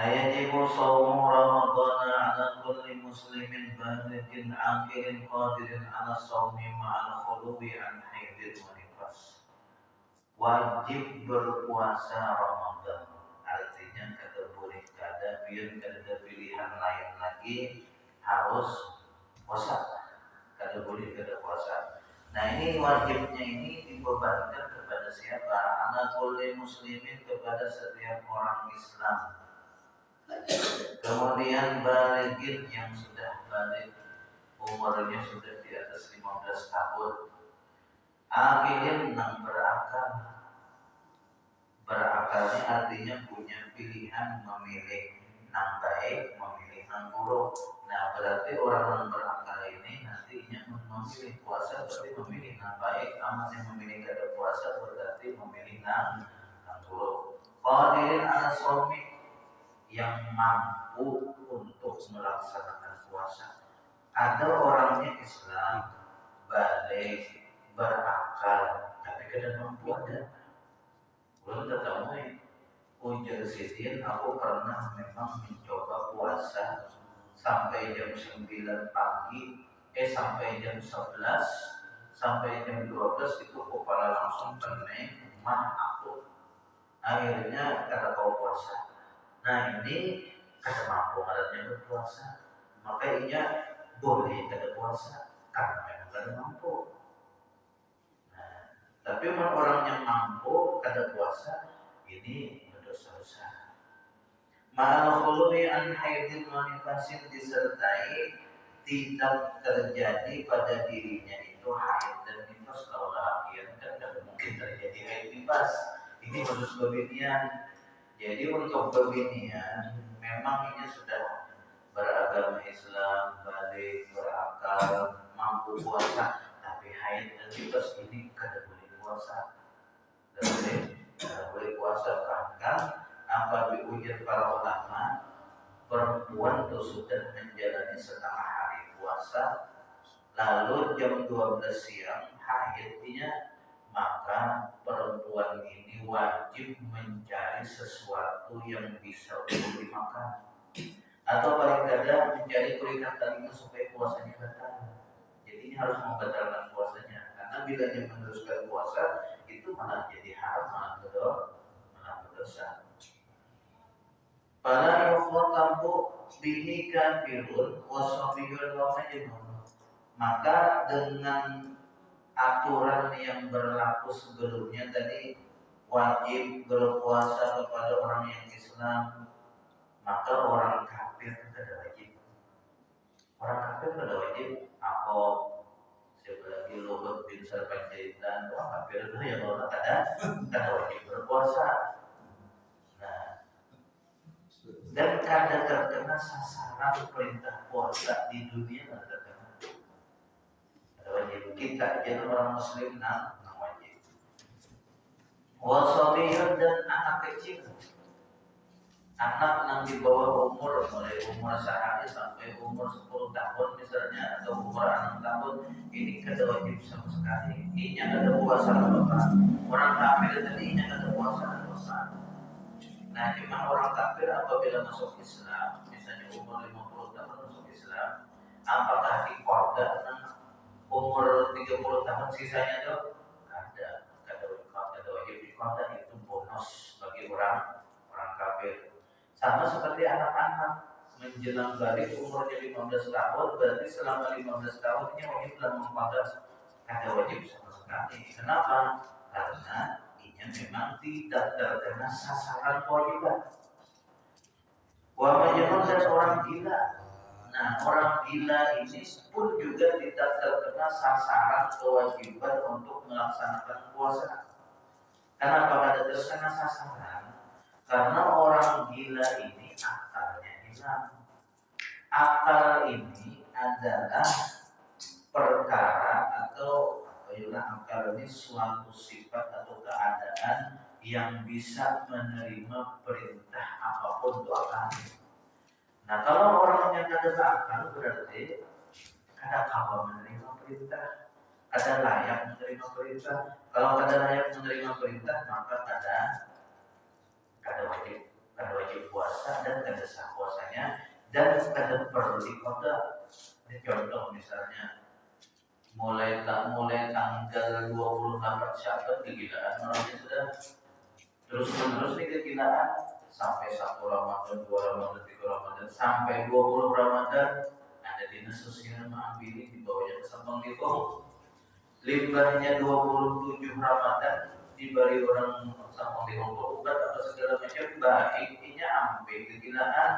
Ayajibu shaumu Ramadhana ala kulli muslimin balighin aqilin qadirin ala shaumi ma'al khuluwi an haidin wa nifas. Wajib berpuasa Ramadan. Artinya kada boleh kada biar kada pilihan lain lagi, harus puasa. Kada boleh kada puasa. Nah, ini wajibnya ini dibebankan kepada siapa? Ala kulli muslimin, kepada setiap orang Islam. Kemudian balighin, yang sudah balik, umurnya sudah di atas 15 tahun. Aqilin, yang berakal. Berakalnya artinya punya pilihan memilih yang baik, memilih yang buruk. Nah, berarti orang yang berakal ini nantinya memilih puasa berarti memilih yang baik. Amat yang memilih kada puasa berarti memilih yang buruk. Qadirin ala shaumi, yang mampu untuk melaksanakan puasa. Ada orangnya Islam, balik, berakal, tapi kada mampu ada. Belum ketemu ujar sidin, aku pernah memang mencoba puasa sampai jam 9 pagi, sampai jam 11, sampai jam 12 itu kepala langsung pening, mah aku. Akhirnya kada mau puasa. Nah, ini kada mampu adatnya berpuasa, maka ia boleh kada puasa karena memang kada mampu. Nah, tapi orang yang mampu kada puasa ini berdosa besar. Ma'al khuluwi an haidin wa nifasin, disertai tidak terjadi pada dirinya itu haid dan nifas. Kalau laki kan kada mungkin terjadi haid nifas. Ini khusus kebinian. Jadi untuk kebinian memang ini sudah beragama Islam, balik, berakal, mampu puasa, tapi haid dan nifas ini kada boleh puasa. Kada boleh puasa. Bahkan apa diujar para ulama, perempuan itu sudah menjalani setengah hari puasa, lalu jam 12 siang haidnya, maka perempuan ini wajib mencari sesuatu yang bisa untuk dimakan, atau paling tidak mencari kulikat talinya supaya puasanya batal. Jadi ini harus membatalkan puasanya, karena bila dia meneruskan puasa itu malah jadi haram, malah berdosa. Pada yukhatabu bihi kafirun wa sabiyyun wa majnun, maka dengan aturan yang berlaku sebelumnya tadi, wajib berpuasa kepada orang yang Islam, maka orang kafir tidak wajib. Orang kafir tidak wajib. Aku siapa lagi Luhut bin Sarpanjaitan, orang kafir itu yang orang kada wajib berpuasa. Nah, dan kada terkena sasaran perintah puasa di dunia, kada terkena. Wajib kita jadi orang muslim nang wajib. Wasabiyun, dan anak kecil, anak yang di bawah umur, mulai umur sehari sampai umur 10 tahun misalnya, atau umur 6 tahun, ini kada wajib sama sekali. Inya kada puasa apa. Orang kafir tadi inya kada puasa apa. Nah, cuma orang kafir apabila masuk Islam, misalnya umur 50 tahun masuk Islam, apakah dikorda umur 30 tahun sisanya tuh kada wajib dikontak, itu bonus bagi orang kafir. Sama seperti anak-anak menjelang balik umurnya 15 tahun, berarti selama 15 tahun ini wajib dalam mengkontak, kada wajib sama sekali. Kenapa? Karena ini memang tidak terkena sasaran kewajiban. Wa majnun, dan orang gila. Nah, orang gila ini pun juga tidak terkena sasaran kewajiban untuk melaksanakan puasa. Kenapa kada terkena sasaran? Karena orang gila ini akalnya hilang. Akal ini adalah perkara atau akal ini suatu sifat atau keadaan yang bisa menerima perintah apapun itu akal. Nah, kalau orang yang kada berakal berarti kada kawa menerima perintah, kada layak menerima perintah. Kalau kada layak menerima perintah, maka kada wajib wajib puasa dan kada sah puasanya dan kada perlu diqada. Contoh misalnya mulai tanggal 28 Syawal kegilaan orangnya sudah terus menerus nih kegilaan sampai 1 Ramadan, 2 Ramadan, 3 Ramadan sampai 20 Ramadan ada dinas sosial mengambil di bawahnya ke Sampang Depok. Limbahnya 27 Ramadan diberi orang Sampang Depok obat atau segala macam baik inya ambil kegilaan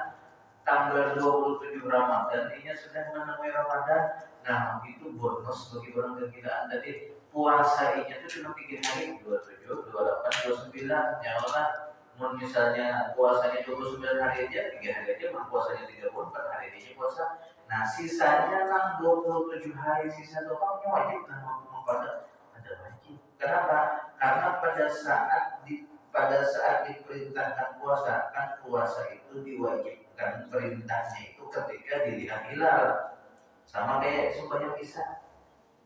tanggal 27 Ramadan inya sudah menemui Ramadan. Nah itu bonus bagi orang kegilaan tadi puasa inya itu cuma 3 hari 27, 28, 29 ya Allah. Misalnya puasanya 29 hari aja 3 hari aja berpuasanya 34 hari aja puasa. Nah sisanya 27 hari sisa doangnya wajib kan pada ada wajib. Kenapa? Karena pada saat diperintahkan puasa kan puasa itu diwajibkan perintahnya itu ketika dilihat hilal. Sama kayak sembahyang isya.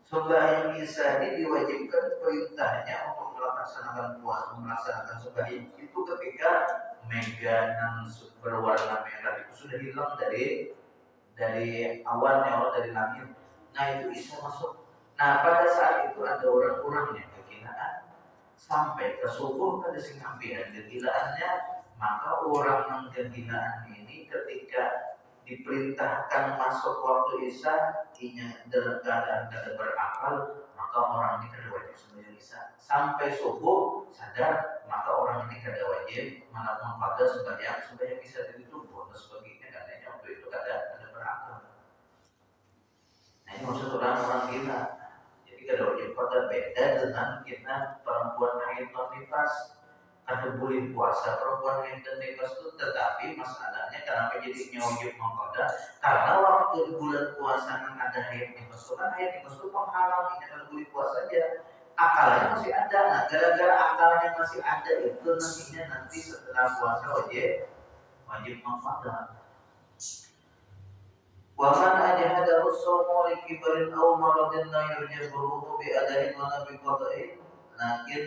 Sembahyang isya ini diwajibkan perintahnya untuk melaksanakan puasa, melaksanakan sembahyang itu ketika meganan berwarna merah itu sudah hilang dari awan ya dari langit. Nah itu isya masuk. Nah pada saat itu ada orang-orang yang kegilaan sampai ke subuh pada sing ambihan kegilaannya, maka orang yang kegilaan ini ketika diperintahkan masuk waktu isya inya dalam keadaan kada berakal, maka orang ini kada wajib sembahyang isya sampai subuh sadar, maka orang ini kada wajib melakukan pada sembahyang isya itu bonus baginya katanya waktu itu kada berakal. Nah ini maksud orang-orang gila. Jadi kada wajib pada beda dengan kita perempuan haid non nifas. Ada boleh puasa perempuan haid dan nifas itu, tetapi masalahnya kenapa jadi wajib mengkoda? Karena waktu bulan puasa kan ada haid nifas itu kan haid nifas itu penghalang, ini kan boleh puasa aja. Akalnya masih ada. Nah gara-gara akalnya masih ada itu nanti setelah puasa wajib mengkoda. Waman ajahadahu as-sawmu likibarin aw maradin la yurjabuhu bi adahin wa nabi qada'in lakin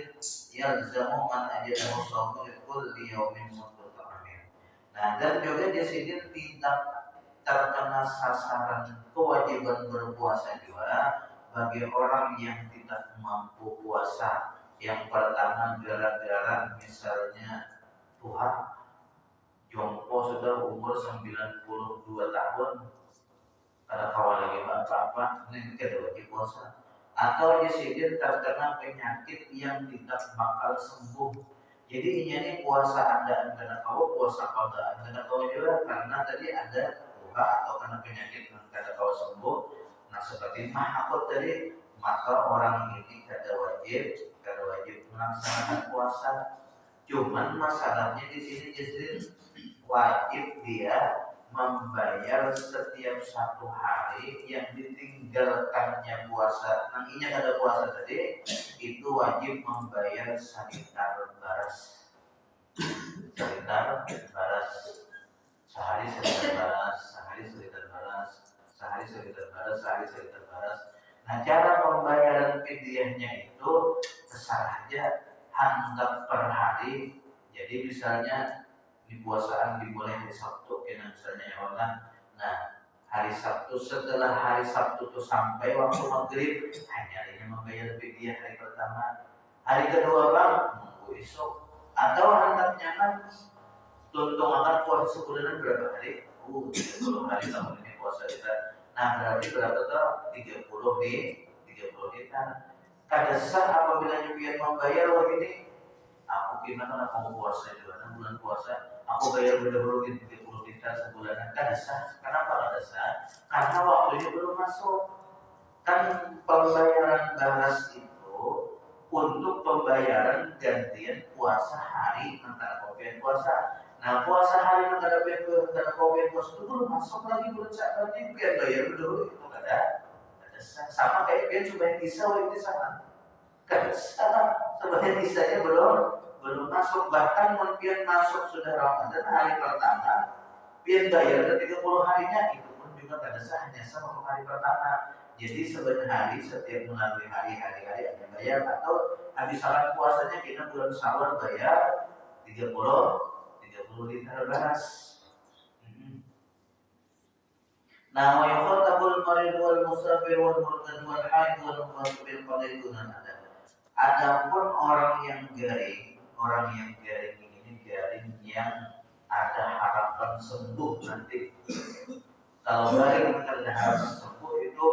yalzamu man ajahadahu as-sawmu likulli yawmin mutaqamin. Nah dan juga di sini tidak terkena sasaran kewajiban berpuasa juga bagi orang yang tidak mampu puasa. Yang pertama gara-gara misalnya Tuhan jompo sudah umur 92 tahun kada kawan lagi apa-apa, ini kada wajib puasa. Atau disini terkena penyakit yang tidak bakal sembuh. Jadi ini puasa andaan kada kawa, puasa qadaan kada kawa juga karena tadi ada luka atau karena penyakit yang kada kawa sembuh. Nah seperti mahakut tadi, maka orang ini kada wajib melaksanakan puasa. Cuman masalahnya di sini justru wajib dia membayar setiap 1 hari yang ditinggalkannya puasa. Nantinya ada puasa tadi itu wajib membayar sekitar baras. Sehari sekitar baras. Nah cara pembayaran fidyahnya itu besar aja handap per hari. Jadi misalnya di puasaan dimulai hari Sabtu kena misalnya ya Allah. Nah hari Sabtu, setelah hari Sabtu itu sampai waktu maghrib hanya membayar fidyah hari pertama. Hari kedua bang nunggu esok. Atau handapnya kan tuntung akan puasa sebulanan berapa hari? 30 hari tahun ini puasa kita. Nah berarti berapa tuh? 30 kita. Kada sah apabila nyupian membayar wah ini. Aku gimana aku puasa juga, bulan puasa aku bayar dulu 30 juta sebulanan, kada sah. Kenapa kada sah? Karena waktunya belum masuk. Kan pembayaran baras itu untuk pembayaran gantian puasa hari antara kopian puasa. Nah puasa hari antara kopian puasa itu belum masuk lagi bulan Sya'ban, biar bayar dulu itu kada sah. Sama kayak biar coba bisa ini sana. Kada sah. Sebenarnya bisanya belum masuk, bahkan mungkin masuk sudah Ramadan hari pertama pian bayar ke 30 harinya itu pun juga kada sah, hanya sah untuk hari pertama. Jadi sebenarnya setiap melalui hari-hari ada bayar, atau habis salat puasanya kita bulan Syawal bayar 30 juta. terbatas. Nah, wa yukhatabul marid wal musafir wal murtad wal haid wal muqatil qadai dunan ada. Adapun orang yang garing ini garing yang ada harapan sembuh nanti. Kalau garing ada harapan sembuh itu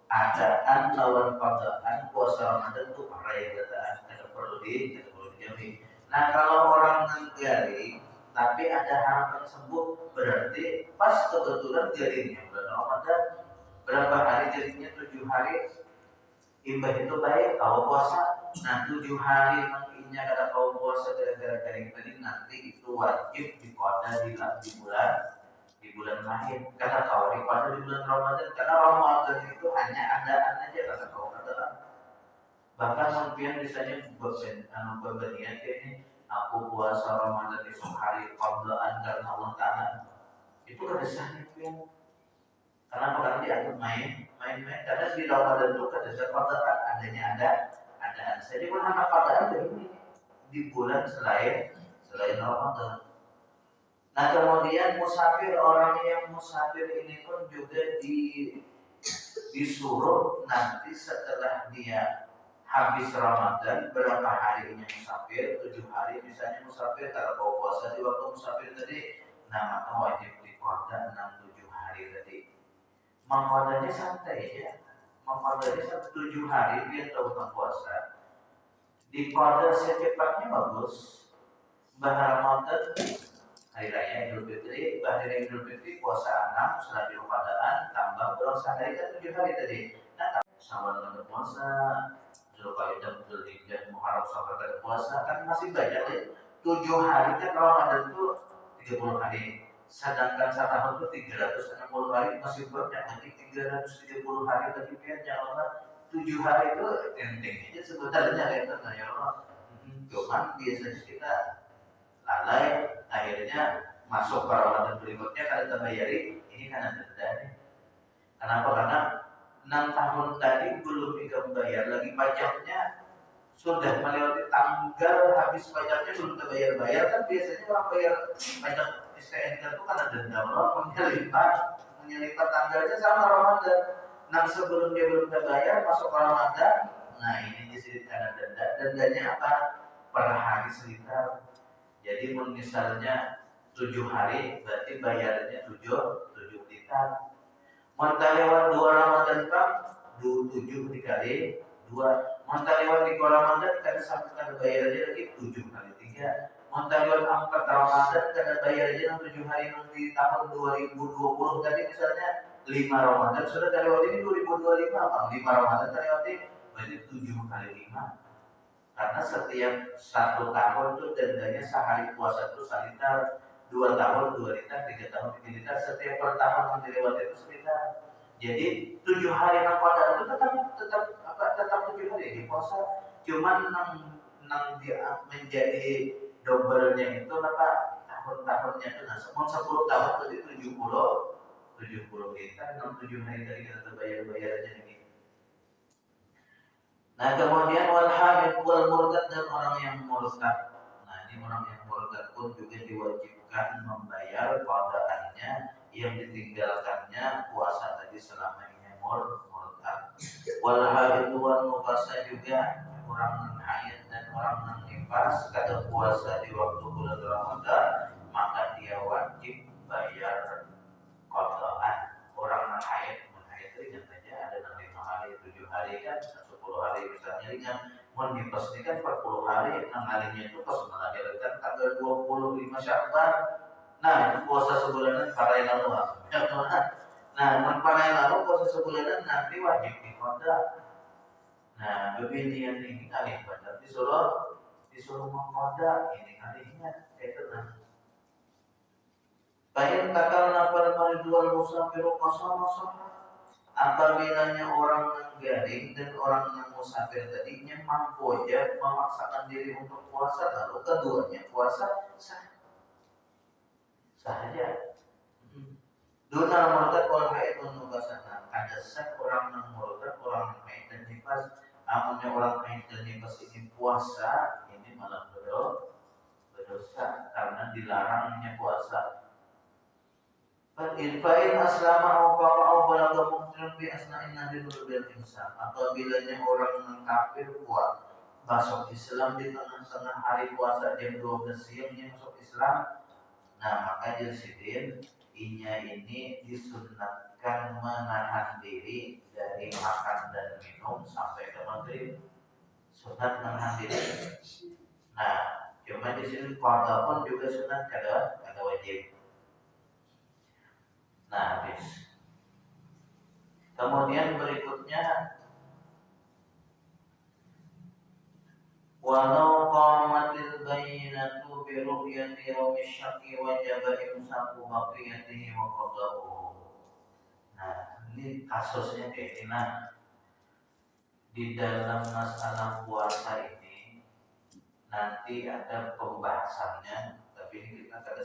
adaan lawan padaan puasa Ramadan itu perayaan tidak perlu dijamin. Nah, kalau orang yang garing tapi ada harapan sembuh berarti pas kebetulan jadinya bulan Ramadan berapa hari jadinya 7 hari imbah itu baik kau puasa. Nah 7 hari nantinya kada kau puasa gara-gara garing tadi nanti itu wajib diqada di bulan lahir kada kau diqada di bulan Ramadan karena Ramadan itu hanya adaan aja kada kau kada. Bahkan mungkin misalnya berbaniat ini aku puasa Ramadan esok hari qablaan karena Allah Ta'ala itu kedesaan itu yang karena orang dianggap main karena di Ramadan itu kedesaan qablaan adaan saya pun anak qablaan ini di bulan selain Ramadan. Nah kemudian musafir, orang yang musafir ini pun juga disuruh nanti setelah dia habis Ramadan berapa harinya musafir 7 hari misalnya musafir kalau mau puasa di waktu musafir tadi nah maka wajib diqada 6-7 hari tadi. Mengqadanya santai ya. Mengqadanya 7 hari dia tahu puasa. Diqada secepatnya bagus. Ramadan hari raya Idul Fitri, hari Idul Fitri puasa 6 setelah diqadaan tambah puasa hari kan 7 hari tadi. Nah, Syawal ada puasa Zulqa'dah, Dzulhijjah, Muharram, Safar ada puasa kan masih banyak ya. 7 hari kan Ramadan itu 30 hari. Sedangkan setahun itu 360 hari masih banyak lagi 330 hari lagi kan ya Allah. 7 hari itu enteng aja sebenarnya itu ya Allah. Cuman biasanya kita lalai akhirnya masuk ke Ramadan berikutnya kalau kita bayari ini kan ada denda. Kenapa? Karena 6 tahun tadi belum dibayar lagi pajaknya sudah melewati tanggal habis pajaknya belum terbayar kan biasanya orang bayar pajak STNK itu kan ada denda orang menyelipat tanggalnya sama Ramadan. Nah sebelum dia belum terbayar masuk Ramadan, nah ini disini ada dendanya apa? Per hari sekitar. Jadi misalnya 7 hari berarti bayarnya 7 liter. Maka lewat 2 Ramadan kan 7 dikali 2. Maka lewat 3 Ramadan kan sampai kan bayarnya lagi 7 kali 3. Maka lewat 4 Ramadan kan bayarnya 7 hari di tahun 2020 tadi misalnya 5 Ramadan sudah kan lewat ini 2025 Bang. 5 Ramadan kan lewat ini berarti 7 kali 5. Karena setiap 1 tahun itu dendanya sehari puasa itu sekitar 2 tahun 2 liter, 3 tahun 3 liter, setiap per tahun yang dilewati itu sekitar. Jadi 7 hari Ramadan itu tetap 7 hari di puasa. Cuman dia menjadi double-nya itu apa tahun-tahunnya itu nah 10 tahun jadi 70 liter 67 hari tadi kita bayar aja nih. Nah kemudian wal haid wal murtad dan orang yang murtad. Nah ini orang yang murtad pun juga diwajibkan membayar qadaannya yang ditinggalkannya puasa tadi selama ini murtad. Wal haid wal nufasa juga orang haid dan orang nifas kada puasa di waktu bulan Ramadan maka dia wajib bayar qadaan. Orang haid ringan saja ada 5 hari 7 hari kan 10 hari misalnya ringan. Mau nifas ini kan 40 hari 6 harinya itu pas melahirkan tanggal 25 Sya'ban. Nah puasa sebulanan para yang lalu nah para yang lalu puasa sebulanan nanti wajib diqada. Nah kebintian ini kali benar disuruh mengqada ini kalinya itu nah baik takal nafal maridual musafiru qasama sahah. Apabila orang yang garing dan orang yang musafir tadinya mampu aja memaksakan diri untuk puasa lalu keduanya puasa sah saja. Duna murtad wal haid wal nufasana ada sah orang yang murtad orang yang haid dan nifas. Amunnya orang haid dan nifas ini puasa ini malah berdosa karena karena dilarangnya puasa. Fa'in aslama au qama'u balagha muhtiran fi asna'in nahri bil insan. Apabila orang yang kafir masuk Islam di tengah-tengah hari puasa jam 12 siangnya masuk Islam, nah maka Jasidin inya ini disunatkan menahan diri dari makan dan minum sampai ke maghrib. Sunat menahan diri. Nah, cuma di sini qada pun juga sunat, kada wajib. Nah, habis. Kemudian berikutnya, walau qamatil bayyinatu bi ru'yati yawmi syaqi wajaba imsaku baqiyatihi wa qada'uhu. Nah, ini kasusnya kayak ini. Nah, di dalam masalah puasa ini nanti ada pembahasannya, tapi ini kita kada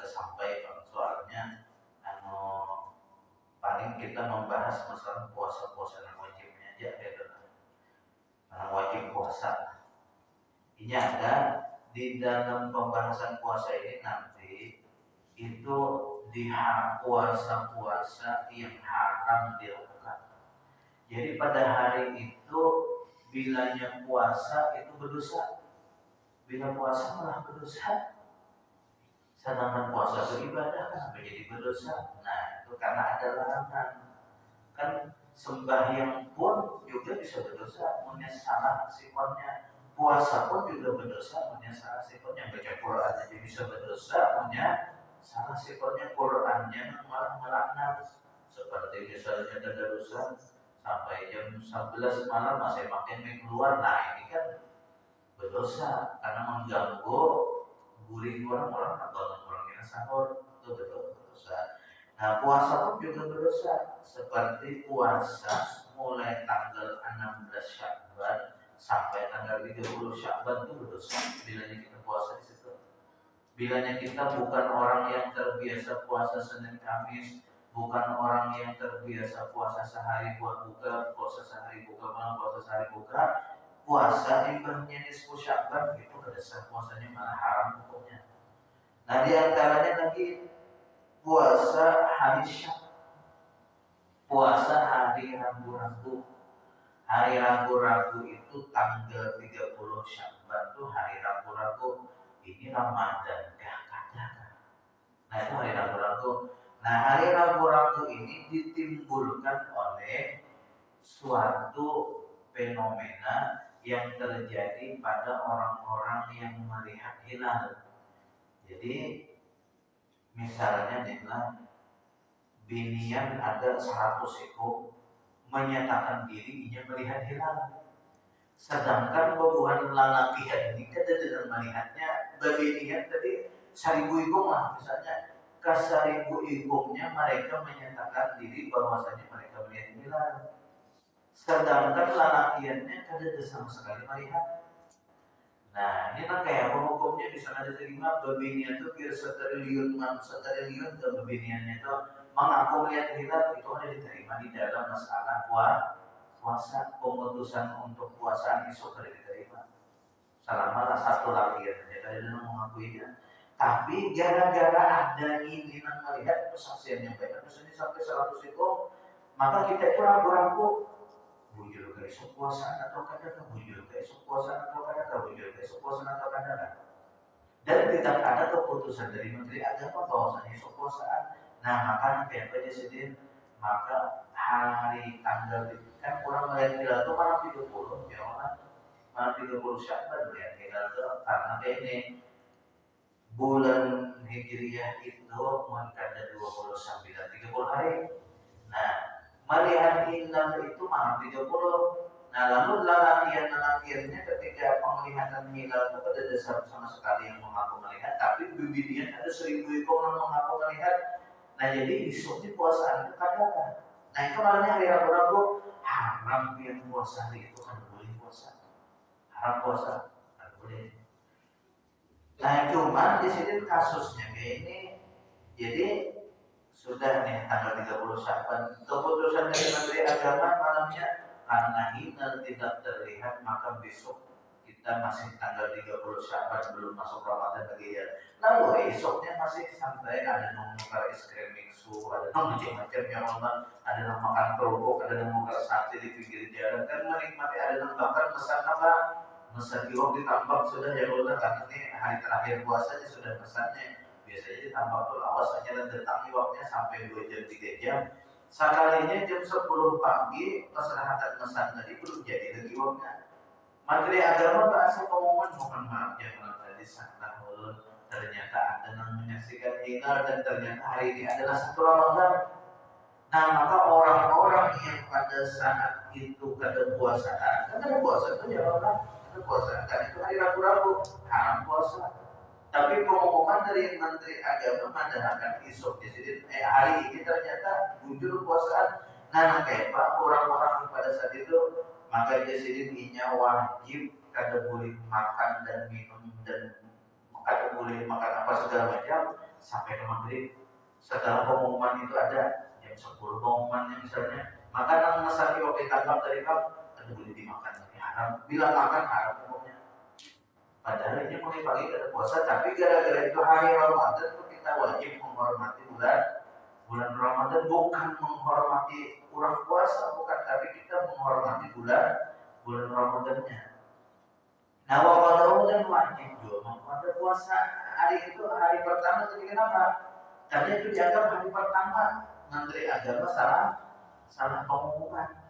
sampai soalnya paling kita membahas masalah puasa yang wajibnya aja gitu. Yang wajib puasa ini ada di dalam pembahasan puasa ini nanti itu di puasa yang haram dilakukan. Jadi pada hari itu bilanya puasa itu berdosa, bila puasa malah berdosa. Sedangkan puasa beribadah kan menjadi berdosa. Nah, itu karena ada larangan. Kan sembahyang pun juga bisa berdosa, salah sifatnya. Puasa pun juga berdosa, salah sifatnya. Baca Quran aja bisa berdosa, salah sifatnya. Qurannya malah melaknat. Seperti misalnya tadarusan sampai jam 11 malam masih makin keluar. Nah, ini kan berdosa karena mengganggu gurih orang atau orang yang sahur, itu betul berdosa. Nah, puasa pun juga berdosa, seperti puasa mulai tanggal 16 Sya'ban sampai tanggal 30 Sya'ban itu berdosa. Bilanya kita puasa di situ. Bilanya kita bukan orang yang terbiasa puasa Senin Kamis, bukan orang yang terbiasa puasa sehari buat buka, puasa sehari buka malam, puasa sehari buka. Puasa ibaratnya nisfu Sya'ban itu kedasar puasanya malah haram hukumnya. Nah, di antaranya lagi puasa hari Syak, puasa hari Rabu-Rabu. Hari Rabu-Rabu itu tanggal 30 Sya'ban itu hari Rabu-Rabu. Ini Ramadan kah? Nah, itu hari Rabu-Rabu. Nah, hari Rabu-Rabu ini ditimbulkan oleh suatu fenomena yang terjadi pada orang-orang yang melihat hilal. Jadi misalnya binian ada 100 ekor menyatakan diri ingin melihat hilal, sedangkan bubuhan lalakian ini kada dengan melihatnya binian tadi 1000 ekor lah misalnya. Ke 1000 ekornya mereka menyatakan diri bahwasanya mereka melihat hilal, sedangkan lalakiannya kada sama sekali melihat. Nah, ini kan kayak apa hukumnya bisa ada terima bebinian itu biar setriliun ke bebiniannya itu mengaku melihat hilal, itu ada diterima di dalam masalah puasa. Pemutusan untuk puasaan esok ada diterima selama satu lakian aja kada ada mengakuinya. Tapi gara-gara ada keinginan melihat kesaksian yang banyak, misalnya sampai 100 itu, maka kita itu ragu-ragu bujur ke esok puasaan atau kada, bujur ke esok puasaan atau kada, bujur ke esok puasaan atau kada. Dan tidak ada keputusan dari Menteri Agama bahwasanya esok puasaan. Nah, maka nanti apa Jasidin? Maka hari tanggal kan orang melihat hilal itu malam 30 ya orang, malam 30 Sya'ban melihat hilal itu karena ini bulan Hijriah itu ada 29 30 hari. Nah, melihat hilal itu malam 30. Nah, lalu lalakiannya ketika penglihatan hilal itu ada dasar sama sekali yang mengaku melihat, tapi bibirnya ada 1000 ekor yang mengaku melihat. Nah, jadi esoknya puasaan itu kada. Nah, itu makanya hari Rabu-Rabu haram yang puasa hari itu kan boleh puasa. Haram puasa, kan boleh. Nah, cuma di sini kasusnya kayak ini. Jadi sudah nih tanggal 30 Sya'ban, keputusan dari Menteri Agama malamnya karena hilal tidak terlihat maka besok kita kita masih tanggal 30 Syaban belum masuk Ramadan lagi ya. Lalu esoknya masih santai, ada yang makan es krim mixu, ada yang macam-macam yang ada yang makan kerupuk, ada yang makan sate di pinggir jalan, kan menikmati, ada yang bakar pesan apa? Pesan iwak ditambah sudah ya Allah, karena ini hari terakhir puasanya sudah pesannya. Biasanya ditambah tuh awas aja dan datang iwaknya sampai 2 jam 3 jam. Sekalinya jam 10 pagi peserhatan pesan tadi belum jadi lagi iwaknya. Menteri Agama bahasa pengumuman mohon maaf jangan tadi salah ulun, ternyata ada yang menyaksikan hilal dan ternyata hari ini adalah 1 Ramadan. Nah maka orang-orang yang pada saat itu kada puasaan, kan kada puasa itu ya orang kada puasa, kan itu hari Rabu-Rabu haram puasa. Tapi pengumuman dari Menteri Agama mengadakan esok jadi hari ini ternyata muncul puasaan. Nah kayak Pak orang-orang pada saat itu maka jadinya wajib kada boleh makan dan minum dan kada boleh makan apa segala macam sampai ke maghrib. Setelah pengumuman itu ada jam 10 pengumumannya misalnya, maka nang mesaki waktu tambah dari Pak kada boleh dimakan lagi haram. Bila makan haram hukumnya. Padahal ini mulai pagi kada puasa, tapi gara-gara itu hari Ramadan itu kita wajib menghormati bulan Ramadan, bukan menghormati kurang puasa, bukan, tapi kita menghormati bulan Ramadannya. Nah, waktu dan wajib juga menghormati puasa hari itu, hari pertama. Jadi kenapa? Karena itu dianggap hari pertama. Menteri Agama salah pengumuman.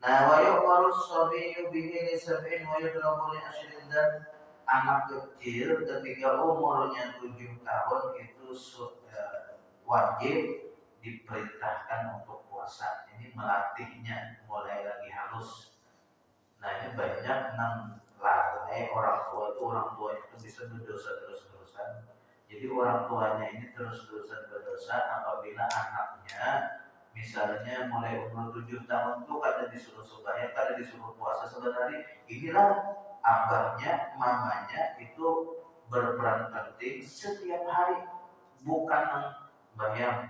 Nah, wa yuqalu sabiyyu bihi li sab'in wa yudrabu li ashrin, dan anak kecil ketika umurnya 7 tahun itu sudah wajib diperintahkan untuk puasa. Ini melatihnya mulai lagi halus. Nah ini banyak nang lalai orang tuanya itu bisa berdosa terus-terusan. Jadi orang tuanya ini terus-terusan berdosa apabila anaknya misalnya mulai umur 7 tahun tuh kada disuruh sembahyang, kada disuruh puasa. Sebenarnya inilah abahnya, mamanya itu berperan penting setiap hari, bukan bayang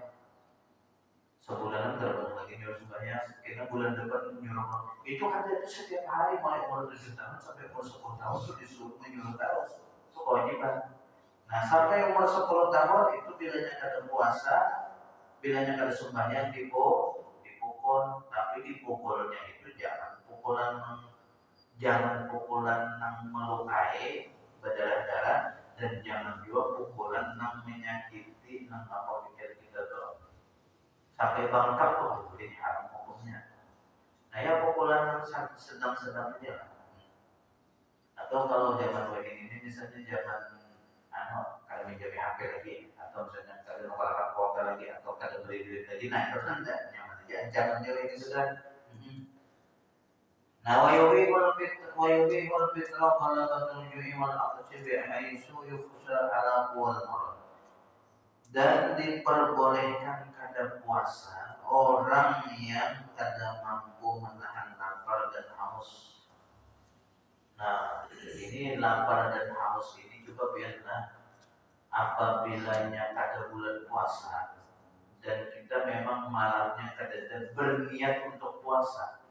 sebulanan terbang lagi nyuruh sembahyang, kita bulan depan nyuruh itu kan itu setiap hari mulai umur 7 tahun sampai umur 10 tahun itu disuruh menyuruh terus, itu kewajiban. Nah sampai umur 10 tahun itu bilanya kada puasa, bilanya kada sembahyang dipukul, tapi dipukulnya itu jangan pukulan yang melukai berdarah-darah, dan jangan juga pukulan yang menyakiti yang apa pikir kita tuh sampai bangkak tuh jadi haram hukumnya. Nah ya pukulan yang sedang-sedang aja lah. Atau kalau zaman wedding ini misalnya zaman kalau menjadi HP lagi, atau misalnya kalau nukar kuota lagi, atau kalau beli duit lagi, nah itu kan nyaman aja, jangan jauh ini sudah. Nah wayubi wal fitra qala tanjui wal aqsi bi aisu yufsha ala wal marad. Dan diperbolehkan kada puasa orang yang kada mampu menahan lapar dan haus. Nah, ini lapar dan haus ini juga biarlah apabilanya kada bulan puasa dan kita memang malamnya kada berniat untuk puasa.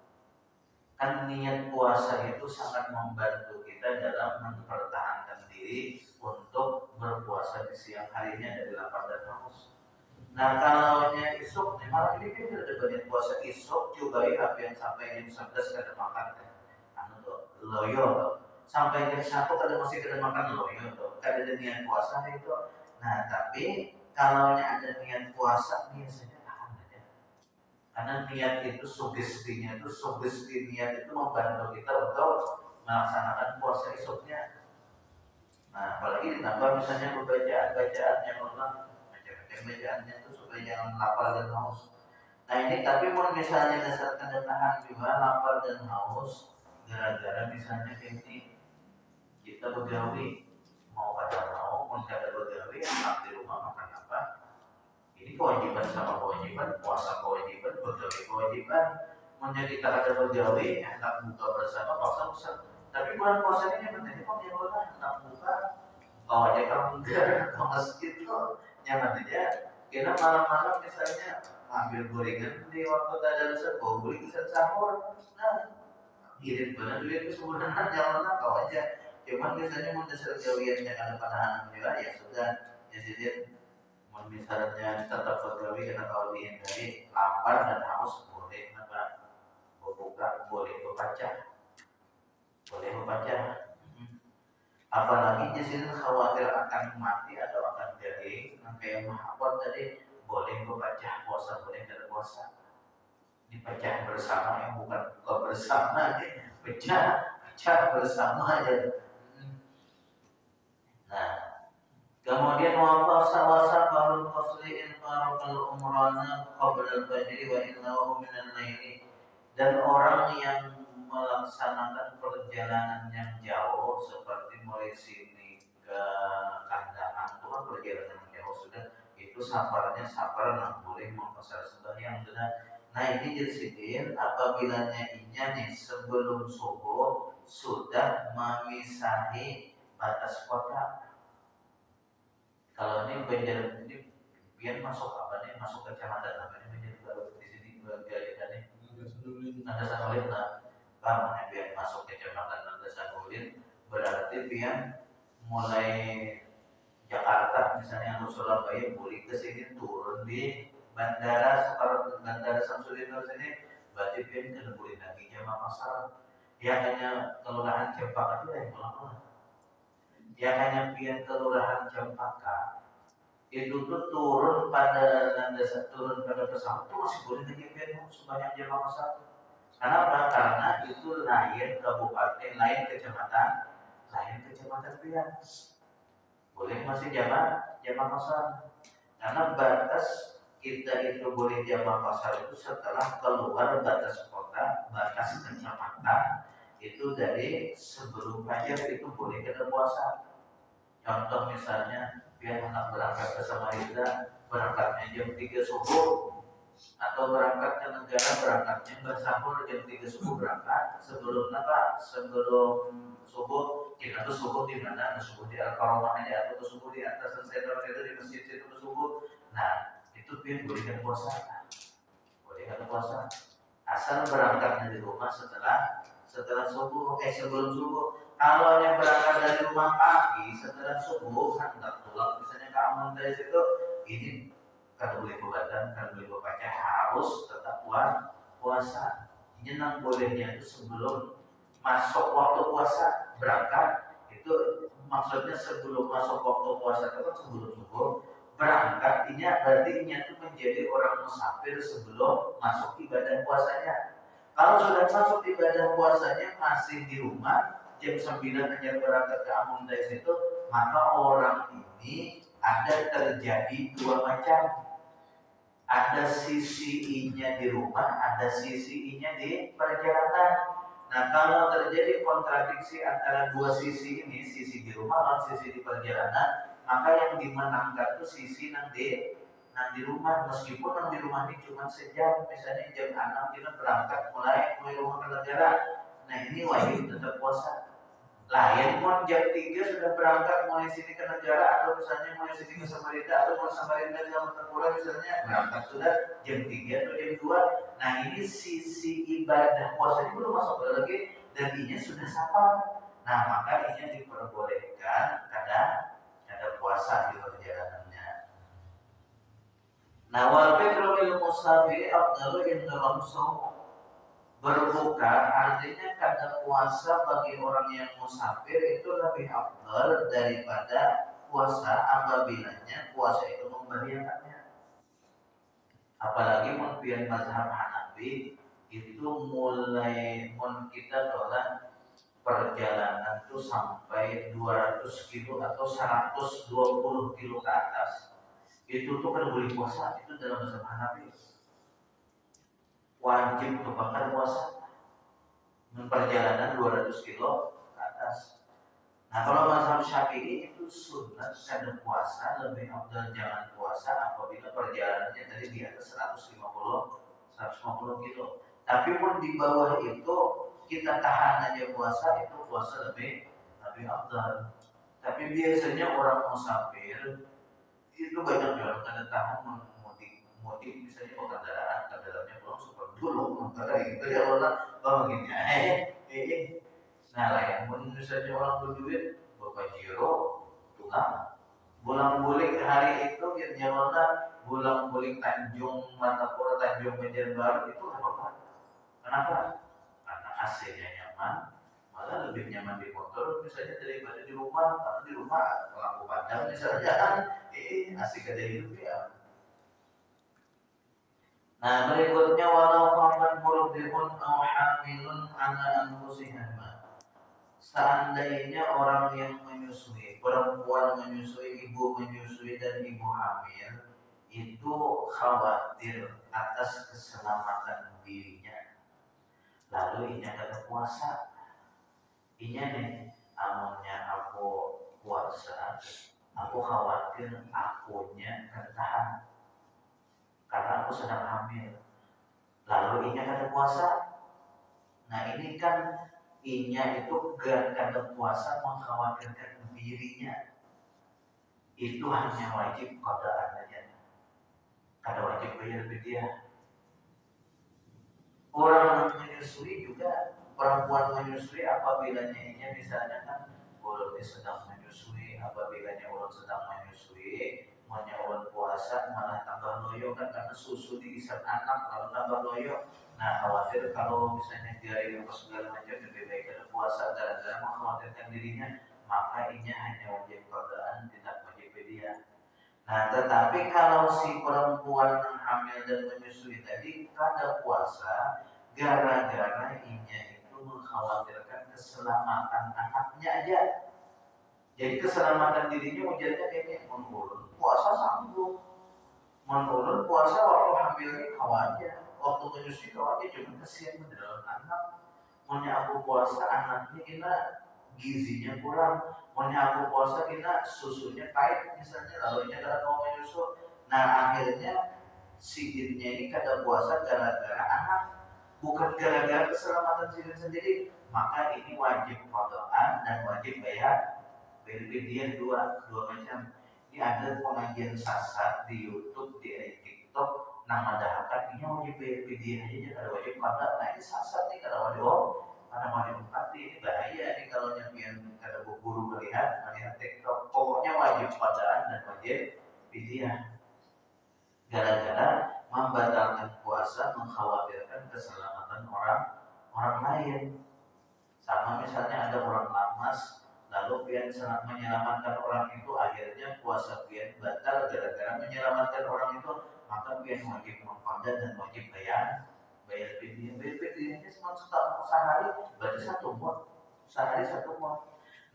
Kan niat puasa itu sangat membantu kita dalam mempertahankan diri untuk berpuasa di siang harinya dari lapar dan haus. Nah kalau isuk, malam ini kita ada banyak puasa isuk, coba apa yang sampai jam 11 kada makan loyo tuh. Sampai jam 1 kada masih kada makan loyo tuh, kada ada niat puasa itu. Nah tapi kalau ada niat puasa biasanya tahan aja. Karena niat itu sugesti niat itu membantu kita untuk melaksanakan puasa esoknya. Nah apalagi ditambah misalnya bacaan yang ulang, macam-macam bacaannya itu supaya jangan lapar dan haus. Nah ini tapi mau misalnya dasarkan dan tahan juga lapar dan haus gara-gara misalnya kayak ini kita begawi mau kada begawi anak di rumah makan apa, ini kewajiban sama kewajiban, puasa kewajiban, begawi kewajiban. Maunya kita ada begawi anak buka bersama paksa. Tapi bulan puasa ini penting kok yang anak buka bawa aja ke masjid tuh nyaman aja. Kita malam-malam misalnya ambil gorengan di waktu ada bawa gorengan sahur. Nah irit bener duit itu sebenarnya jangan kau aja. Cuman biasanya mau dasar gawian yang ada panahan juga ya sudah. Jadi misalnya tetap pegawai karena kalau dihindari lapar dan haus boleh apa berbuka boleh membaca. Apalagi di sini khawatir akan mati atau akan jadi kayak mahabot tadi boleh membaca puasa boleh tidak puasa dipecah bersama yang bukan buka bersama pecah bersama aja. Nah kemudian wasa baru fasli in farakal umrana qabla al-fajri wa innahu min al-laili dan orang yang melaksanakan perjalanan yang jauh seperti mulai sini ke Kandangan itu kan perjalanan yang jauh sudah itu safarnya safar nggak boleh mempesar sembahyang sudah. Nah ini jadi apabila inya nih sebelum subuh sudah memisahi batas kota. Kalau ini penjara ini biar masuk apa nih masuk kecamatan apa nih penjara baru di sini bagian ini Naga Sanulin lah mana biar masuk kecamatan Naga Sanulin berarti biar mulai Jakarta misalnya atau Surabaya boleh ke sini turun di bandara Samsudin sini berarti biar kena boleh lagi jamaah pasar ya hanya kelurahan Cempaka itu yang pelan-pelan ya hanya biar kelurahan Cempaka itu tuh turun pada pesawat itu masih boleh dikirim sebanyak jamaah satu. Kenapa? Karena itu lain kabupaten, lain kecamatan pilihan. Boleh masih jamaah pasar. Karena batas kita itu boleh jamaah pasar itu setelah keluar batas kota, batas kecamatan itu dari sebelum fajar itu boleh kita puasa. Contoh misalnya biar anak berangkat ke Samarinda berangkatnya jam 3 subuh atau berangkat ke negara berangkatnya bersahur jam 3 subuh berangkat sebelum subuh kita tuh subuh di mana subuh di Al-Qaromah aja atau subuh di atas center itu di masjid itu subuh. Nah itu biar boleh puasa asal berangkatnya di rumah setelah subuh sebelum subuh. Kalau yang berangkat dari rumah pagi setelah subuh kan nggak pulang misalnya ke Amun dari situ ini kan boleh bebadan kan boleh baca harus tetap puasa. Nyenang bolehnya itu sebelum masuk waktu puasa berangkat itu maksudnya sebelum masuk waktu puasa itu kan sebelum subuh berangkat ini berarti ini itu menjadi orang musafir sebelum masuk ibadah puasanya. Kalau sudah masuk ibadah puasanya masih di rumah jam 9 hanya berangkat ke Amun dari situ maka orang ini ada terjadi dua macam. Ada sisi I-nya di rumah, ada sisi I-nya di perjalanan. Nah kalau terjadi kontradiksi antara dua sisi ini, sisi di rumah dan sisi di perjalanan, maka yang dimenangkan itu sisi di rumah, meskipun yang di rumah ini cuma sejam, misalnya jam 6 kita berangkat mulai rumah ke negara. Nah ini wajib tetap puasa. Lain pun jam 3 sudah berangkat mulai sini ke negara atau misalnya mulai sini ke Samarinda atau mulai Samarinda ke Matapulau misalnya berangkat sudah jam 3 atau jam 2. Nah ini sisi ibadah puasa ini belum masuk lagi dan ini sudah safar. Nah maka ini diperbolehkan ada puasa di perjalanannya. Nah wal fitru lil musafiri afdalu inda ramsum. Berbuka artinya kada puasa bagi orang yang musafir itu lebih afdal daripada puasa apabila puasa itu membahayakannya. Apalagi mungkin mazhab Hanafi itu mulai kita tolak perjalanan itu sampai 200 kilo atau 120 kilo ke atas itu tuh kan boleh puasa itu dalam mazhab Hanafi. Wajib bakar puasa perjalanan 200 kilo ke atas. Nah kalau mazhab Syafi'i itu sunat kada puasa lebih afdal jangan puasa apabila perjalanannya tadi di atas 150 kilo. Tapi pun di bawah itu kita tahan aja puasa itu puasa lebih afdal. Tapi biasanya orang musafir itu banyak orang kada tahan mudik misalnya kendaraannya pulang super dulu maka itu ya orang begini Nah lain misalnya orang berduit berpajero tukang bulan-bulik hari itu jawabannya bulan-bulik Tanjung Matapura Tanjung Banjarbaru itu apa? Kenapa? Karena AC-nya nyaman, malah lebih nyaman di motor misalnya daripada di rumah. Karena di rumah lampu padam misalnya kan, asik aja hidup ya. Nah berikutnya walau faman murdihun au hamilun ala anfusihima. Seandainya orang yang menyusui, perempuan menyusui, ibu menyusui dan ibu hamil itu khawatir atas keselamatan dirinya. Lalu ini ada puasa. Inya nih, amunnya aku puasa, aku khawatir akunya ketahan karena aku sedang hamil. Lalu inya ada puasa. Nah ini kan inya itu gak kada puasa mengkhawatirkan dirinya. Itu hanya wajib qadaan aja. Kada wajib bayar fidyah. Orang menyusui juga, perempuan menyusui apabila inya misalnya kan ulun sedang menyusui, apabila ulun sedang menyusui, maunya ulun puasa malah tambah loyo kan karena susu diisap anak lalu tambah loyo. Nah khawatir kalau misalnya diare apa segala macam lebih baik ada puasa gara-gara mengkhawatirkan dirinya, maka inya hanya wajib qadaan tidak wajib fidyah. Nah, tetapi kalau si perempuan yang hamil dan menyusui tadi kada puasa, gara-gara inya itu mengkhawatirkan keselamatan anaknya aja. Jadi keselamatan dirinya ujarnya kayaknya menurun puasa sanggup, menurun puasa waktu hamilnya khawatir, waktu menyusui khawatir cuma kesian mendalam anak. Maunya aku puasa anaknya kita gizinya kurang, maunya aku puasa kita susunya pahit misalnya, lalu ini kada mau menyusu. Nah akhirnya si dirinya ini kada puasa gara-gara anak, bukan gara-gara keselamatan diri sendiri. Maka ini wajib qadaan dan wajib bayar fidyah dua macam. Ini ada pengajian sasar di YouTube, di TikTok, nama dahakan ini wajib bayar fidyah aja, kada wajib qada. Nah ini sasar nih kada wajib. Karena mau diempati ini bahaya nih kalau nyampian kada guru melihat TikTok. Pokoknya wajib qadaan dan wajib fidyah. Gara-gara membatalkan puasa mengkhawatirkan keselamatan orang lain. Sama misalnya ada orang lamas, lalu pian menyelamatkan orang itu, akhirnya puasa pian batal gara-gara menyelamatkan orang itu, maka pian wajib mengqada dan wajib bayar fidyah. Bayar fidyahnya sehari berarti sehari satu muat.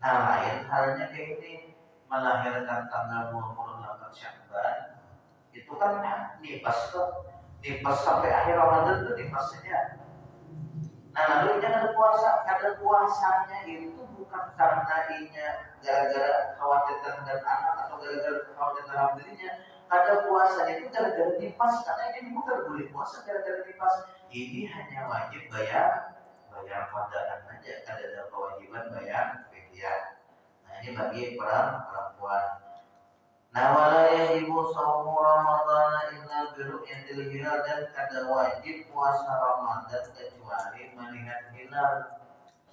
Nah lain halnya kayak ini melahirkan tanggal 28 Sya'ban, itu kan nifas tuh, nifas sampai akhir Ramadan tuh nifasnya. Nah lalu inya kada puasanya itu bukan karena inya gara-gara khawatir terhadap anak atau gara-gara khawatir terhadap dirinya. Kada puasanya itu gara-gara nifas, karena ini bukan boleh puasa gara-gara nifas. Ini hanya wajib bayar qadaan aja, kada ada kewajiban bayar fidyah. Nah ini bagi perempuan. Nah wala yajibu shaumu Ramadhan illa bi ru'yatil hilal, dan kada wajib puasa Ramadan kecuali melihat hilal.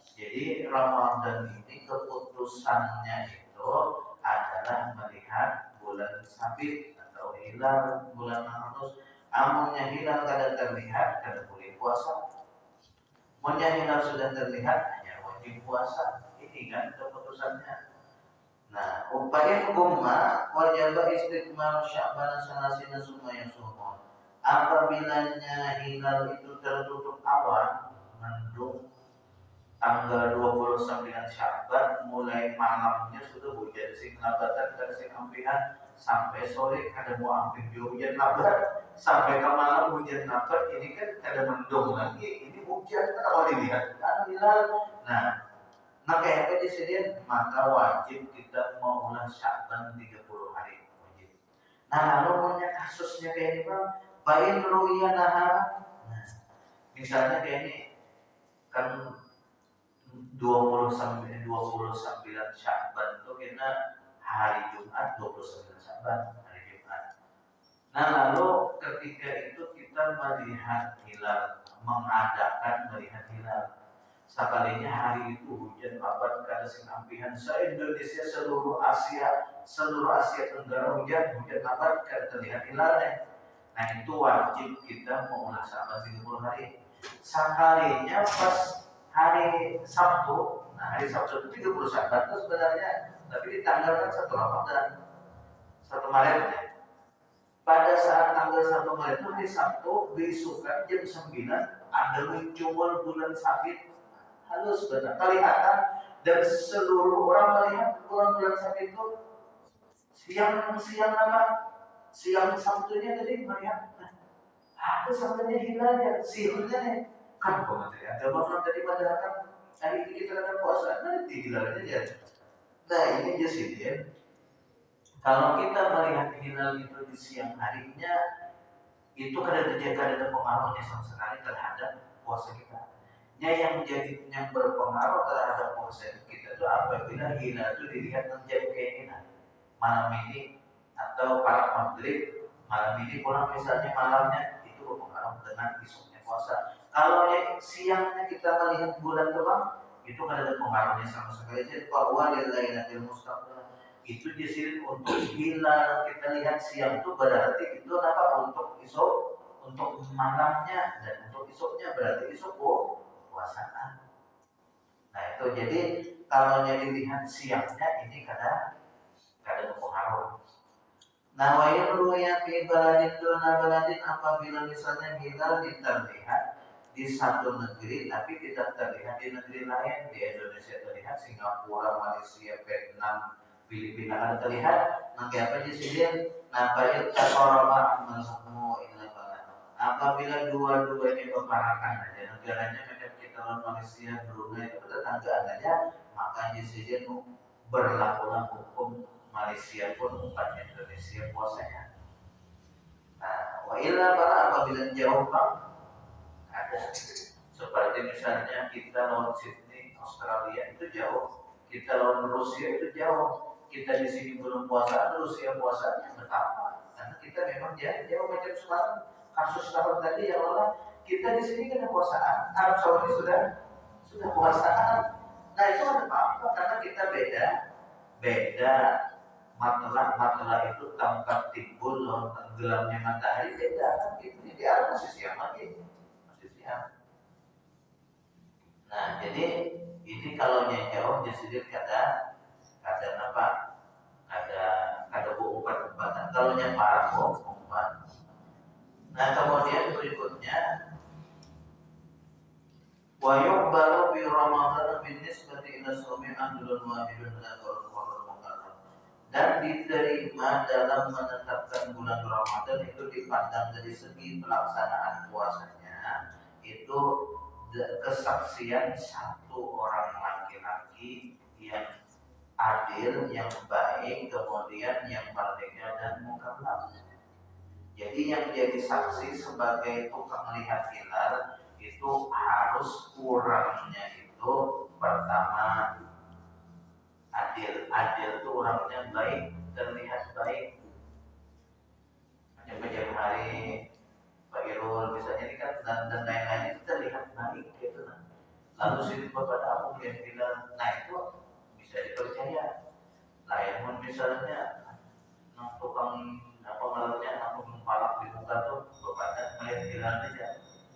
Jadi Ramadan ini keputusannya itu adalah melihat bulan sabit atau hilal bulan Agustus. Amunnya hilal kada terlihat kada boleh puasa. Amunnya hilal sudah terlihat hanya wajib puasa. Ini kan keputusannya. Nah, upaya gumma wajib istiqmal Sya'ban salasina summa yasumun. Apabila hilal itu tertutup awan, mendung tanggal 29 Sya'ban, mulai malamnya sudah hujan sing labatan dan sing ampihan sampai sore kada mau ampih hujan labat, sampai ke malam hujan labat, ini kan kada mendung lagi, ini hujan kan mau dilihat kan hilal. Nah kayak disediakan, maka wajib kita mengulang Sya'ban 30 hari wajib. Nah lalu punya kasusnya kayak ini bang, bain ru'ya nahar. Nah misalnya kayak ini kan 29 Sya'ban itu kita hari Jumat, 29 Sya'ban hari Jumat. Nah lalu ketika itu kita melihat hilal, mengadakan melihat hilal. Sekalinya hari itu hujan lebat kada sing ampihan se-Indonesia seluruh Asia Tenggara hujan lebat kada terlihat hilalnya. Nah itu wajib kita mau melaksanakan 30 hari. Sekalinya pas hari Sabtu, nah hari Sabtu itu 30 Sabat itu sebenarnya, tapi ditanggalkan 1 Ramadan, 1 Maret ya. Pada saat tanggal 1 Maret itu hari Sabtu, besokan jam 9 ada muncul bulan sabit halus benar kelihatan, dan seluruh orang melihat bulan sabit itu siang apa? Siang Sabtunya tadi melihat apa samanya hilalnya, sihirnya nih kan pengertian. Coba tadi pada kan hari ini kita akan puasa, nanti hilalnya ya. Nah ini jadi ya. Kalau kita melihat hilal itu di siang harinya, itu kada ada pengaruhnya sama sekali terhadap puasa kita. Yang berpengaruh terhadap puasa kita itu apabila hilal itu dilihat menjadi keinginan malam ini atau para maghrib malam ini pulang misalnya malamnya, itu berpengaruh dengan besoknya puasa. Kalau yang siangnya kita melihat bulan terbang, itu kan ada pengaruhnya sama sekali. Jadi bahwa lailatul mustaqbal itu disini untuk hilal kita lihat siang itu berarti itu apa untuk esok, untuk malamnya, dan untuk esoknya berarti esok puasaan. Nah itu jadi kalau yang dilihat siangnya ini kada berpengaruh. Nah wa ya fi baladin duna baladin, apabila misalnya hilal terlihat di satu negeri tapi tidak terlihat di negeri lain. Di Indonesia terlihat, Singapura, Malaysia, Vietnam, Filipina ada terlihat. Nanti apa di sini? Nampaknya takoroma amalmu illa balad. Apabila dua-duanya berpahakan aja, negaranya macam kita Malaysia, Brunei itu tetanggaan aja, maka di sini berlakulah hukum Malaysia pun umat Indonesia puasanya. Nah, wa illa bala apabila jauh bang ada. Seperti misalnya kita lawan Sydney, Australia itu jauh, kita lawan Rusia itu jauh. Kita di sini belum puasa, Rusia puasanya betapa. Karena kita memang jauh macam sekarang kasus tahun tadi yang lalu kita di sini kena puasaan, Arab Saudi sudah puasaan. Nah itu ada apa? Karena kita beda matelah itu tempat timbul tenggelamnya matahari beda kan gitu. Di Arab masih siang lagi, masih siang. Nah jadi ini kalau yang jauh jadi kata apa? Ada ubat-ubatan. Kalau yang parah ubat. Nah kemudian berikutnya wa yuqbalu bi Ramadan bin nisbati ila sawmi amrun wahidun la dan diterima dalam menetapkan bulan Ramadan itu dipandang dari segi pelaksanaan puasanya itu kesaksian satu orang laki-laki yang adil, yang baik, kemudian yang merdeka dan mukallaf. Jadi yang jadi saksi sebagai tukang lihat hilal itu harus kurangnya itu pertama adil itu orangnya baik, terlihat baik. Macam hari Pak Irul misalnya ini kan dan lain-lain itu terlihat baik gitu nah. Lalu sini bapak aku yang bilang, nah itu bisa dipercaya. Lain pun misalnya tukang apa malamnya aku mempalak di muka tuh bapaknya melihat hilang aja,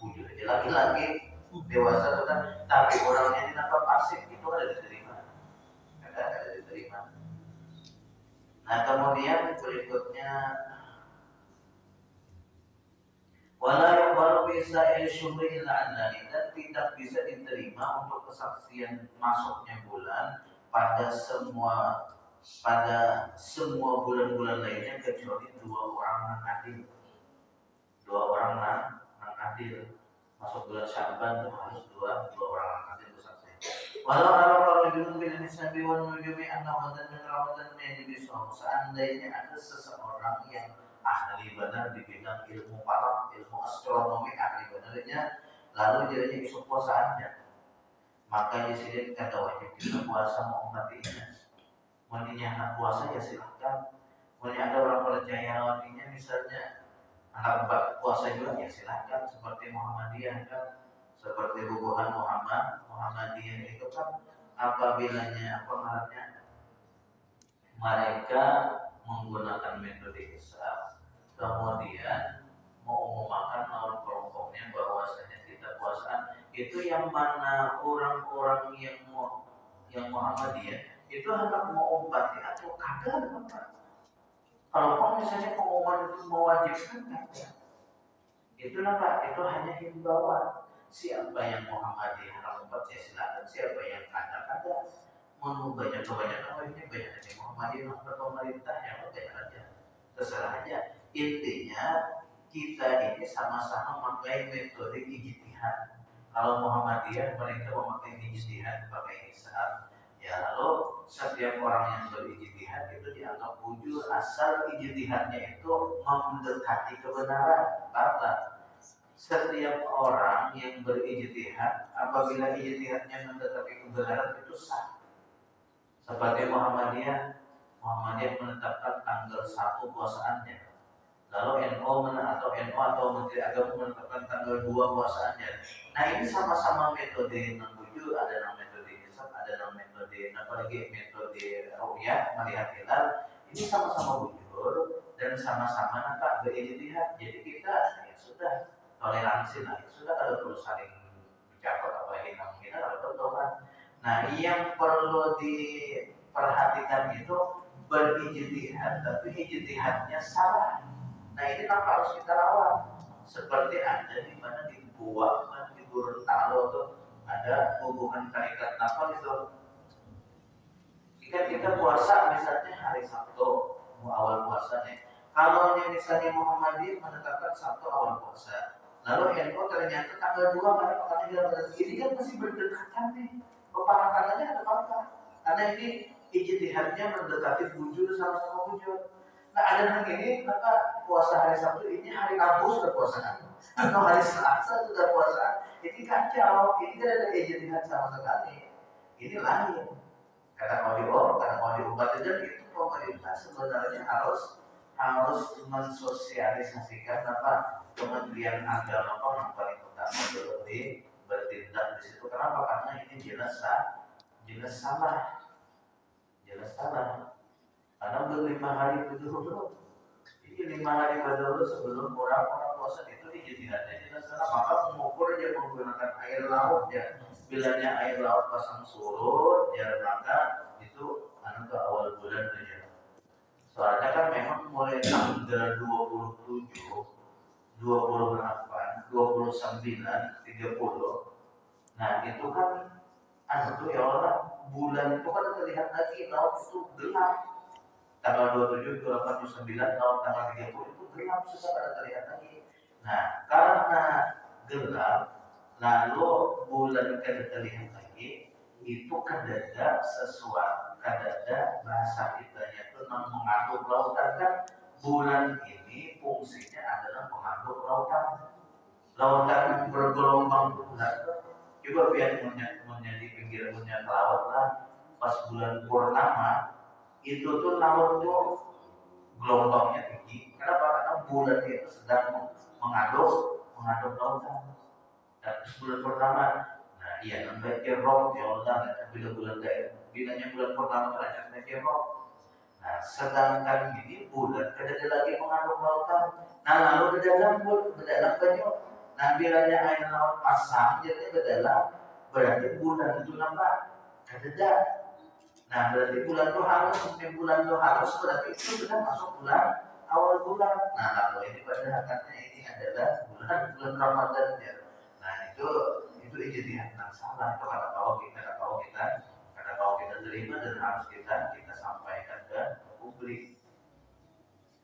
wujud aja laki-laki dewasa tuh kan, tapi orangnya ini nampak asik itu ada diterima. Ada diterima. Nah kemudian berikutnya wala yuqbalu bisa syuhri illa annani, dan tidak bisa diterima untuk kesaksian masuknya bulan pada semua bulan-bulan lainnya kecuali dua orang yang adil. Masuk bulan Sya'ban itu harus dua orang yang adil bersaksi. Walau kalau judul bil nisabi wal nujumi anna wadan min ramadan menjadi suatu, seandainya ada seseorang yang ahli benar di bidang ilmu falak, ilmu astronomi, ahli benarnya, lalu jadinya isu puasaannya, maka di sini kata wajib kita puasa mau matinya. Wantinya anak puasa ya silahkan. Wantinya ada orang percaya wantinya misalnya anak puasa juga ya silahkan. Seperti Muhammadiyah kan seperti bubuhan Muhammadiyah itu kan apabilanya mereka menggunakan metode hisab, kemudian mengumumkan lawan kelompoknya bahwasanya kita puasaan itu yang mana orang-orang yang Muhammadiyah itu hendak mengombati atau kagak apa? Kalau misalnya pengumuman itu mewajibkan kagak? Itu Pak, itu hanya himbauan. Siapa yang Muhammadiyah hendak membaca silakan, siapa yang kagak mau banyak kebanyakan ini banyak aja Muhammadiyah untuk pemerintah yang banyak aja, terserah aja. Intinya kita ini sama-sama memakai metode ijtihad. Kalau Muhammadiyah mereka memakai ijtihad, pakai hisab. Ya lalu setiap orang yang berijtihad itu dianggap bujur asal ijtihadnya itu mendekati kebenaran. Karena setiap orang yang berijtihad apabila ijtihadnya mendekati kebenaran itu sah. Seperti Muhammadiyah menetapkan tanggal 1 puasaannya. Lalu NU atau Menteri Agama menetapkan tanggal 2 puasaannya. Nah ini sama-sama metode 67, ada yang metode hisab, ada yang metode apalagi metode ru'yah melihat hilal. Ini sama-sama bujur dan sama-sama berijtihad. Jadi kita ya sudah toleransi lah, sudah ada perlu saling mencatat apa yang kita ada berdoa. Nah yang perlu diperhatikan itu berijtihad, tapi ijtihadnya salah. Nah ini harus kita lawan. Seperti ada di mana di Goa, di Gorontalo tuh ada hubungan tarikat apa itu. Jika kita puasa misalnya hari Sabtu, awal puasanya. Kalau misalnya Muhammadiyah menetapkan Sabtu awal puasa, lalu NU ternyata tanggal 2 makanya ini kan masih berdekatan nih. Pemanakannya ada apa? Karena ini ijtihadnya mendekati bujur sama-sama bujur. Nah ada yang ini maka puasa hari Sabtu ini hari Rabu sudah puasa atau hari Selasa sudah puasa. Ini kacau. Ini kan ada ijtihad sama sekali. Ini lain. Karena kalau diubat aja itu pemerintah sebenarnya harus mensosialisasikan Kementerian Agama yang paling utama lebih bertindak di situ. Kenapa? Karena ini jelas salah. Karena belum 5 hari dulu. Ini 5 hari dulu sebelum orang puasa itu ijtihadnya jelas salah. Maka mengukur dia menggunakan air laut ya. Bilanya air laut pasang surut, ya maka itu ke awal bulan saja. Soalnya kan memang mulai tanggal 27, 28, 29, 30. Nah itu kan ya Allah, bulan itu kan terlihat lagi laut itu gelap. Tanggal 27, 28, 29, laut tanggal 30 itu gelap sudah ada terlihat lagi. Nah karena gelap, lalu bulan kada terlihat lagi, itu kadada sesuatu, kadada bahasa kitanya itu mengatur lautan kan. Bulan ini fungsinya adalah mengatur lautan bergelombang bulan. Coba biar menjadi pinggirnya ke laut lah. Pas bulan purnama itu tuh laut tuh gelombangnya tinggi. Kenapa? Karena bulan itu sedang mengaduk lautan. Dan bulan pertama, nah iya namanya rock ya Allah. Bila bilanya bulan pertama banyak namanya rock. Nah sedangkan ini bulan ada lagi mengandung lautan. Nah lalu berdalam banyak. Nah bilanya air laut pasang jadi berdalam, berarti bulan itu nampak ada. Nah berarti bulan itu harus berarti itu sudah masuk awal bulan. Nah lalu ini pada hakikatnya ini adalah bulan Ramadan ya. Nah itu ijtihad yang salah. Itu kata kita terima dan harus kita sampaikan ke publik.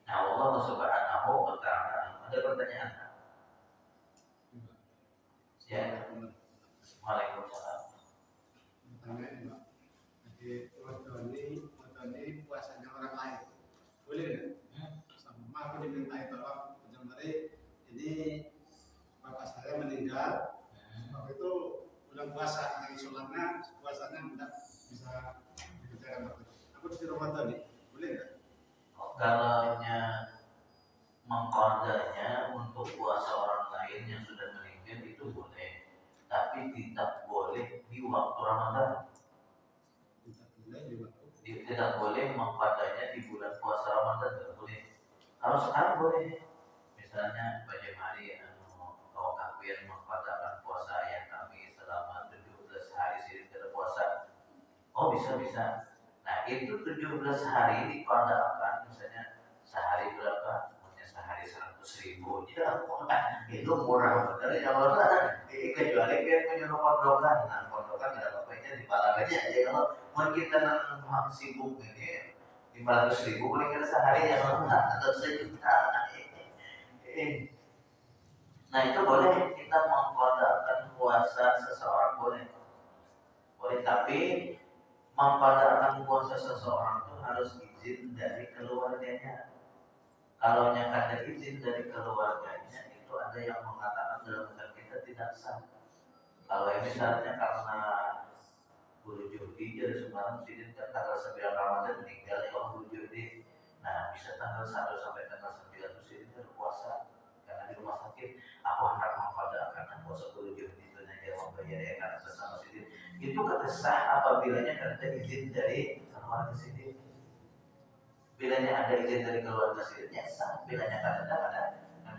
Nah Allah Subhanahu wa Ta'ala. Ada pertanyaan? Ya. Waalaikumsalam. Jadi ini puasanya orang lain boleh nggak? Sama aku diminta tolong jemari ini bapak saya meninggal, sebab itu bulan puasa yang sholatnya puasanya tidak bisa dikerjakan. Aku di Ramadan nih, boleh nggak? Kalau mengkodanya untuk puasa orang lain yang sudah meninggal itu boleh. Kalau sekarang boleh, misalnya pada hari kau kafir mengatakan puasa yang kami selama 17 hari sini berpuasa. Oh bisa. Nah itu 17 hari dipandakan misalnya sehari berapa? Misalnya sehari 100.000. Ya, itu murah benar ya kalau kecuali dia punya pondokan. Nah pondokan nggak ada apa-apanya dipalangannya aja kalau mau kita nang sibuk ini 500.000 boleh kita sehari ya atau sejuta. Nah itu boleh kita mempadamkan puasa seseorang boleh tapi mempadamkan puasa seseorang itu harus izin dari keluarganya. Kalau yang ada izin dari keluarganya itu ada yang mengatakan dalam kita tidak sah. Kalau misalnya karena guru Jodi dari Semarang sini kan tanggal 9 Ramadan meninggal ya guru Jodi. Nah bisa tanggal 1 sampai tanggal 9 sini berpuasa karena di rumah sakit. Aku hendak mempadamkan puasa guru Jodi itu dia membayar ya karena sesama sini. Itu kata sah apabila ada izin dari keluarga sini. Bilanya ada izin dari keluarga sini ya sah. Bilanya ada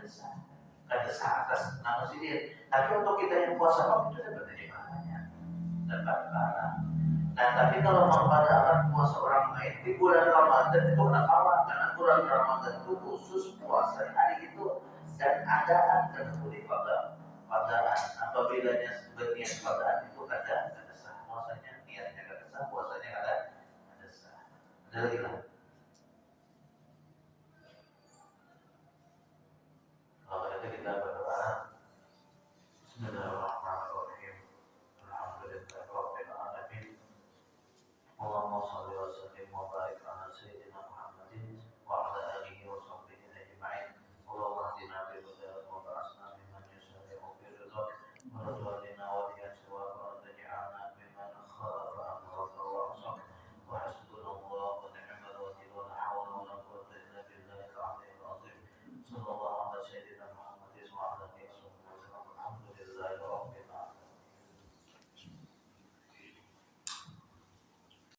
sah. Ada sah atas nama sini. Tapi untuk kita yang puasa itu dapat dari mananya? Dapat barang. Nah tapi kalau mempadamkan puasa orang lain di bulan Ramadan itu kenapa? Karena bulan Ramadan itu khusus puasa hari itu dan adaan kemudian padaan apabila berniat padaan itu ada sah puasanya niatnya ada sah puasanya ada sah. Ada lagi lah.